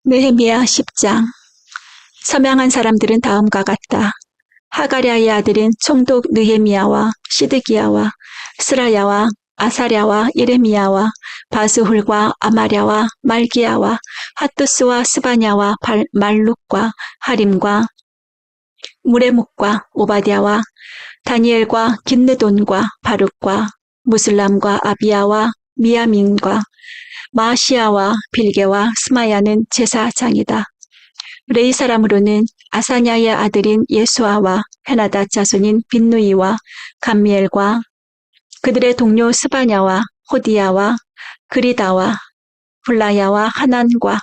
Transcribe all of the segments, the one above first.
느헤미야 10장. 서명한 사람들은 다음과 같다. 하가랴의 아들인 총독 느헤미야와 시드기야와 스라야와 아사랴와 예레미야와 바스훌과 아마랴와 말기야와 핫두스와 스바냐와 말룩과 하림과 무레묵과 오바댜와 다니엘과 긴느돈과 바룩과 무슬람과 아비야와 미야민과 마시야와 빌게와 스마야는 제사장이다. 레이 사람으로는 아사냐의 아들인 예수아와 헤나다 자손인 빈누이와 감미엘과 그들의 동료 스바냐와 호디야와 그리다와 블라야와 하난과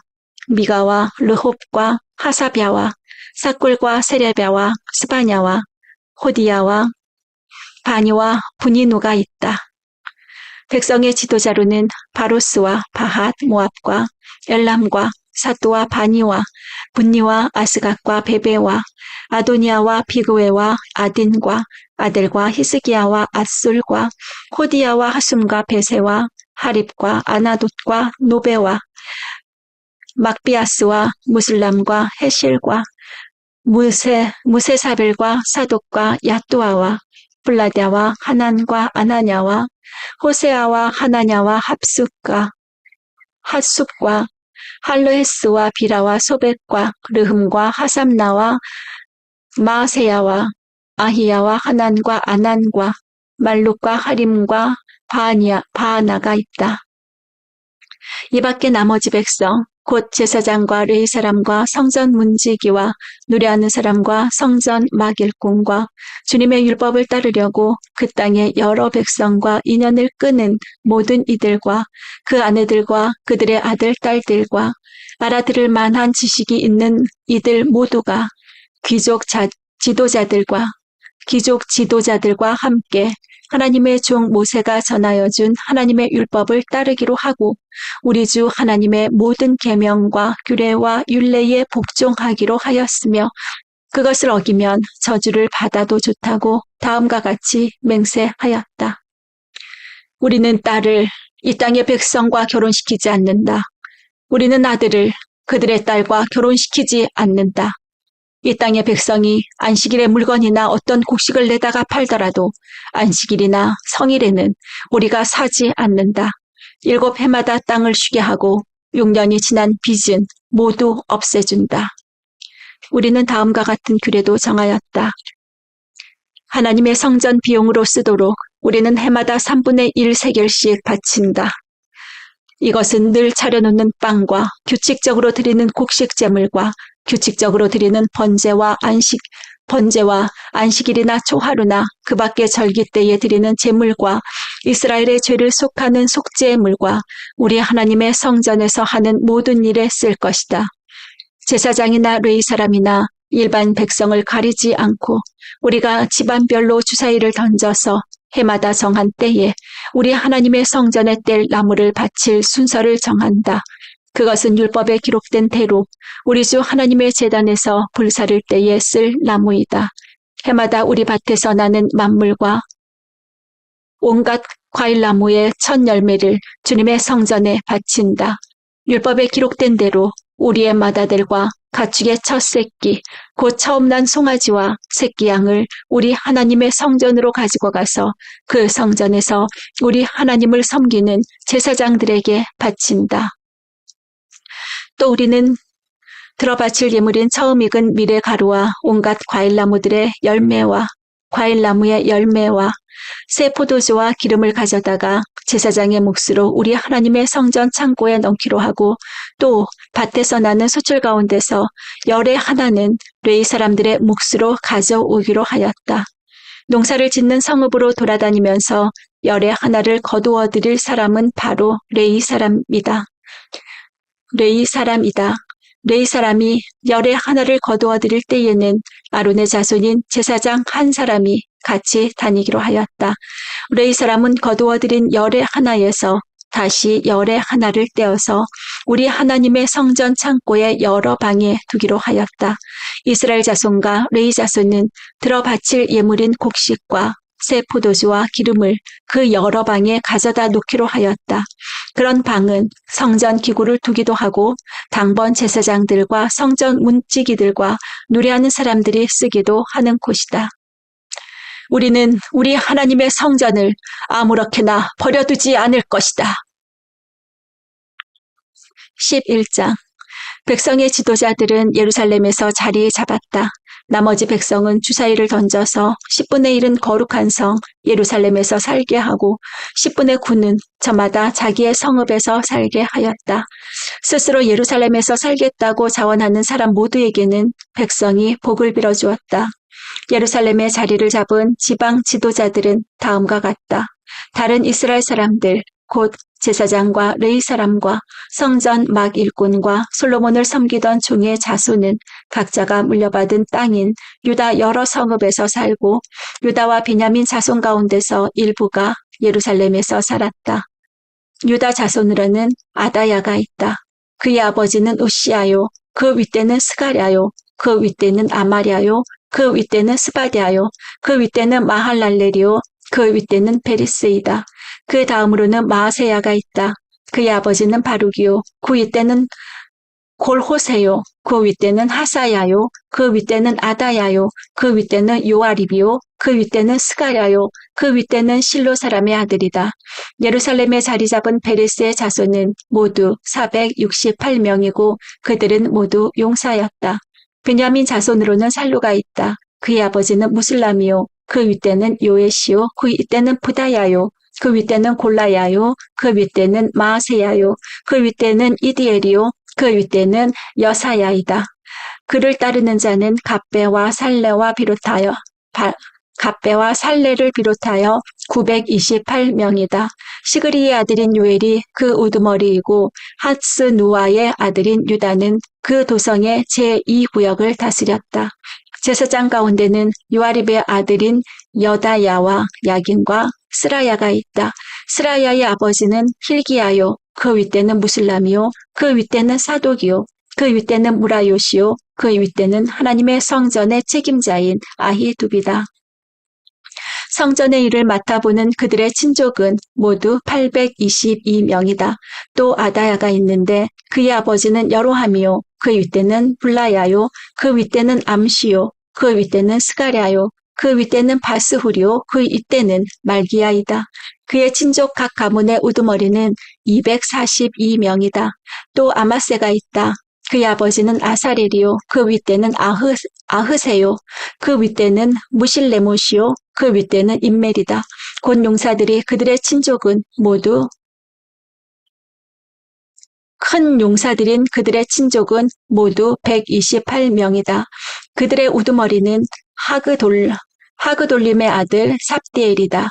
미가와 르홉과 하사랴와 사꿀과 세레랴와 스바냐와 호디야와 바니와 분이누가 있다. 백성의 지도자로는 바로스와 바핫 모압과 엘람과 사또와 바니와 분니와 아스갓과 베베와 아도니아와 비그웨와 아딘과 아델과 히스기야와 아술과 호디야와 하숨과 베세와 하립과 아나돗과 노베와 막비아스와 무슬람과 헤실과 무세사벨과 사독과 야뚜아와 블라랴와 하난과 아나냐와 호세아와 하나냐와 핫숲과 할르헤스와 비라와 소백과 르흠과 하삼나와 마세야와 아히야와 하난과 아난과 말룩과 하림과 바하나가 있다. 이 밖에 나머지 백성 곧 제사장과 레위 사람과 성전 문지기와 노래하는 사람과 성전 막일꾼과 주님의 율법을 따르려고 그 땅의 여러 백성과 인연을 끄는 모든 이들과 그 아내들과 그들의 아들 딸들과 알아들을 만한 지식이 있는 이들 모두가 귀족 지도자들과 함께 하나님의 종 모세가 전하여 준 하나님의 율법을 따르기로 하고 우리 주 하나님의 모든 계명과 규례와 율례에 복종하기로 하였으며 그것을 어기면 저주를 받아도 좋다고 다음과 같이 맹세하였다. 우리는 딸을 이 땅의 백성과 결혼시키지 않는다. 우리는 아들을 그들의 딸과 결혼시키지 않는다. 이 땅의 백성이 안식일에 물건이나 어떤 곡식을 내다가 팔더라도 안식일이나 성일에는 우리가 사지 않는다. 7해마다 땅을 쉬게 하고 6년이 지난 빚은 모두 없애준다. 우리는 다음과 같은 규례도 정하였다. 하나님의 성전 비용으로 쓰도록 우리는 해마다 3분의 1 세겔씩 바친다. 이것은 늘 차려놓는 빵과 규칙적으로 드리는 곡식 제물과 규칙적으로 드리는 번제와 안식일이나 초하루나 그 밖의 절기 때에 드리는 제물과 이스라엘의 죄를 속하는 속죄물과 우리 하나님의 성전에서 하는 모든 일에 쓸 것이다. 제사장이나 레위 사람이나 일반 백성을 가리지 않고 우리가 집안별로 주사위를 던져서 해마다 정한 때에 우리 하나님의 성전에 뗄 나무를 바칠 순서를 정한다. 그것은 율법에 기록된 대로 우리 주 하나님의 제단에서 불사를 때에 쓸 나무이다. 해마다 우리 밭에서 나는 만물과 온갖 과일나무의 첫 열매를 주님의 성전에 바친다. 율법에 기록된 대로 우리의 맏아들과 가축의 첫 새끼, 곧 처음 난 송아지와 새끼 양을 우리 하나님의 성전으로 가지고 가서 그 성전에서 우리 하나님을 섬기는 제사장들에게 바친다. 또 우리는 들어바칠 예물인 처음 익은 밀의 가루와 온갖 과일나무의 열매와 새 포도주와 기름을 가져다가 제사장의 몫으로 우리 하나님의 성전 창고에 넣기로 하고 또 밭에서 나는 소출 가운데서 열의 하나는 레위 사람들의 몫으로 가져오기로 하였다. 농사를 짓는 성읍으로 돌아다니면서 열의 하나를 거두어 드릴 사람은 바로 레위 사람이다. 레위 사람이 열의 하나를 거두어 드릴 때에는 아론의 자손인 제사장 한 사람이 같이 다니기로 하였다. 레위 사람은 거두어 드린 열의 하나에서 다시 열의 하나를 떼어서 우리 하나님의 성전 창고의 여러 방에 두기로 하였다. 이스라엘 자손과 레위 자손은 들어바칠 예물인 곡식과 새 포도주와 기름을 그 여러 방에 가져다 놓기로 하였다. 그런 방은 성전 기구를 두기도 하고 당번 제사장들과 성전 문지기들과 노래하는 사람들이 쓰기도 하는 곳이다. 우리는 우리 하나님의 성전을 아무렇게나 버려두지 않을 것이다. 11장. 백성의 지도자들은 예루살렘에서 자리 잡았다. 나머지 백성은 주사위를 던져서 10분의 1은 거룩한 성 예루살렘에서 살게 하고 10분의 9는 저마다 자기의 성읍에서 살게 하였다. 스스로 예루살렘에서 살겠다고 자원하는 사람 모두에게는 백성이 복을 빌어주었다. 예루살렘의 자리를 잡은 지방 지도자들은 다음과 같다. 다른 이스라엘 사람들, 곧 제사장과 레위 사람과 성전 막 일꾼과 솔로몬을 섬기던 종의 자손은 각자가 물려받은 땅인 유다 여러 성읍에서 살고 유다와 베냐민 자손 가운데서 일부가 예루살렘에서 살았다. 유다 자손으로는 아다야가 있다. 그의 아버지는 우시아요. 그 윗대는 스가랴요. 그 윗대는 아마랴요. 그 윗대는 스바디아요. 그 윗대는 마할랄렐이요. 그 윗대는 베리스이다. 그 다음으로는 마아세야가 있다. 그의 아버지는 바룩이요. 그 윗대는 골호세요. 그 윗대는 하사야요. 그 윗대는 아다야요. 그 윗대는 요아립이요. 그 윗대는 스가랴요. 그 윗대는 실로 사람의 아들이다. 예루살렘에 자리 잡은 베레스의 자손은 모두 468명이고 그들은 모두 용사였다. 베냐민 자손으로는 살루가 있다. 그의 아버지는 무슬람이요. 그 윗대는 요에시요. 그 윗대는 부다야요. 그 윗대는 골라야요. 그 윗대는 마아세야요. 그 윗대는 이디엘이요. 그 윗대는 여사야이다. 그를 따르는 자는 갑배와 살레를 비롯하여 928명이다. 시그리의 아들인 요엘이 그 우두머리이고 하스누아의 아들인 유다는 그 도성의 제2구역을 다스렸다. 제사장 가운데는 요아립의 아들인 여다야와 야긴과 스라야가 있다. 스라야의 아버지는 힐기야요. 그 윗대는 무슬람이요. 그 윗대는 사독이요. 그 윗대는 무라요시요. 그 윗대는 하나님의 성전의 책임자인 아히두비다. 성전의 일을 맡아보는 그들의 친족은 모두 822명이다. 또 아다야가 있는데 그의 아버지는 여로함이요. 그 윗대는 블라야요. 그 윗대는 암시요. 그 윗대는 스가랴요. 그 윗대는 바스후리요. 그 윗대는 말기야이다. 그의 친족 각 가문의 우두머리는 242명이다. 또 아마세가 있다. 그의 아버지는 아사렐이요. 그 윗대는 아흐세요. 그 윗대는 무실레못이요. 그 윗대는 임멜이다. 곧 용사들이 그들의 친족은 모두 큰 용사들인 그들의 친족은 모두 128명이다. 그들의 우두머리는 하그돌림의 아들 삽디엘이다.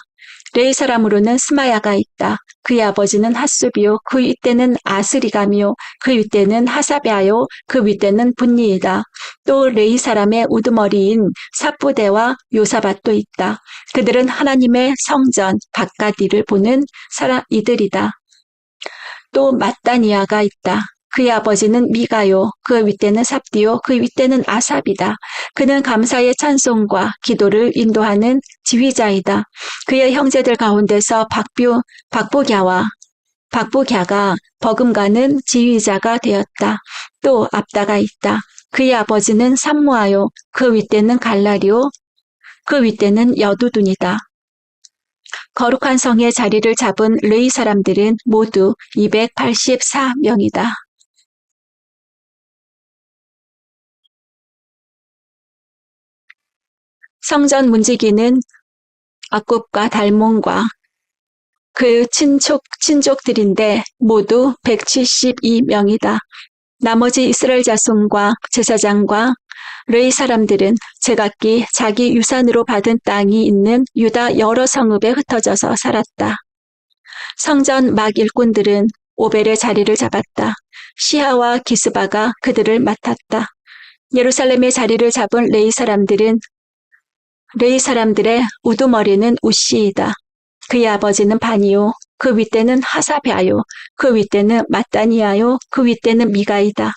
레위 사람으로는 스마야가 있다. 그의 아버지는 핫수비요. 그 윗대는 아스리감이요. 그 윗대는 하사베아요. 그 윗대는 분니이다. 또 레위 사람의 우두머리인 삽부대와 요사밭도 있다. 그들은 하나님의 성전 바깥 일을 보는 이들이다. 또 mat다니아가 있다. 그의 아버지는 미가요. 그 윗대는 삽디요. 그 윗대는 아삽이다. 그는 감사의 찬송과 기도를 인도하는 지휘자이다. 그의 형제들 가운데서 박보갸가 버금가는 지휘자가 되었다. 또 압다가 있다. 그의 아버지는 삼무아요. 그 윗대는 갈라리요. 그 윗대는 여두둔이다. 거룩한 성의 자리를 잡은 레위 사람들은 모두 284명이다. 성전 문지기는 아굽과 달몬과 그 친족들인데 모두 172명이다. 나머지 이스라엘 자손과 제사장과 레위 사람들은 제각기 자기 유산으로 받은 땅이 있는 유다 여러 성읍에 흩어져서 살았다. 성전 막 일꾼들은 오벨의 자리를 잡았다. 시하와 기스바가 그들을 맡았다. 예루살렘의 자리를 잡은 레위 사람들의 우두머리는 우시이다. 그의 아버지는 바니요. 그 윗대는 하사베아요. 그 윗대는 mat다니아요. 그 윗대는 미가이다.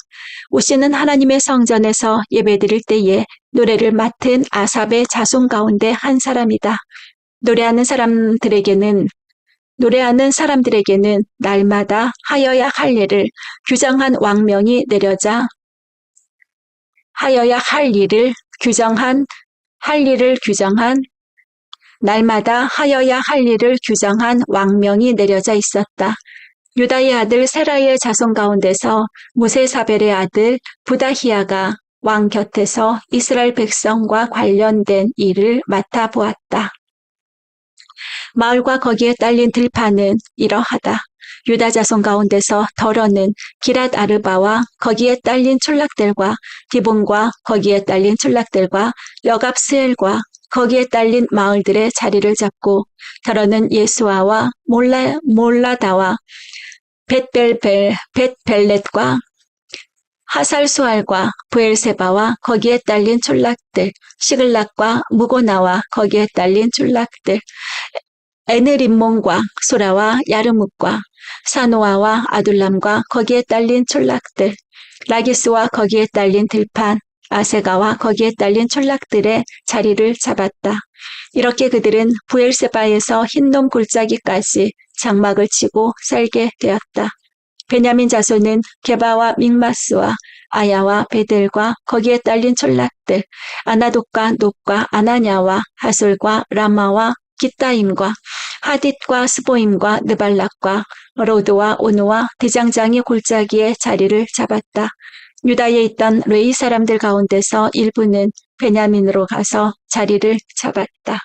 우시는 하나님의 성전에서 예배드릴 때에 노래를 맡은 아삽의 자손 가운데 한 사람이다. 노래하는 사람들에게는 날마다 하여야 할 일을 규정한 왕명이 내려자 날마다 하여야 할 일을 규정한 왕명이 내려져 있었다. 유다의 아들 세라의 자손 가운데서 무세사벨의 아들 부다히야가 왕 곁에서 이스라엘 백성과 관련된 일을 맡아보았다. 마을과 거기에 딸린 들판은 이러하다. 유다 자손 가운데서 더러는 기랏 아르바와 거기에 딸린 촌락들과 디본과 거기에 딸린 촌락들과 여갑스엘과 거기에 딸린 마을들의 자리를 잡고 더러는 예수아와 몰라다와 벳벨렛과 하살수알과 부엘세바와 거기에 딸린 촌락들, 시글락과 무고나와 거기에 딸린 촌락들, 에느림몬과 소라와 야르묵과 사노아와 아둘람과 거기에 딸린 촌락들, 라기스와 거기에 딸린 들판, 아세가와 거기에 딸린 촌락들의 자리를 잡았다. 이렇게 그들은 부엘세바에서 흰놈 골짜기까지 장막을 치고 살게 되었다. 베냐민 자손은 게바와 믹마스와 아야와 베델과 거기에 딸린 촌락들, 아나돗과 놋과 아나냐와 하솔과 라마와 기타임과 하딧과 스보임과 느발락과 로드와 오노와 대장장이 골짜기의 자리를 잡았다. 유다에 있던 레위 사람들 가운데서 일부는 베냐민으로 가서 자리를 잡았다.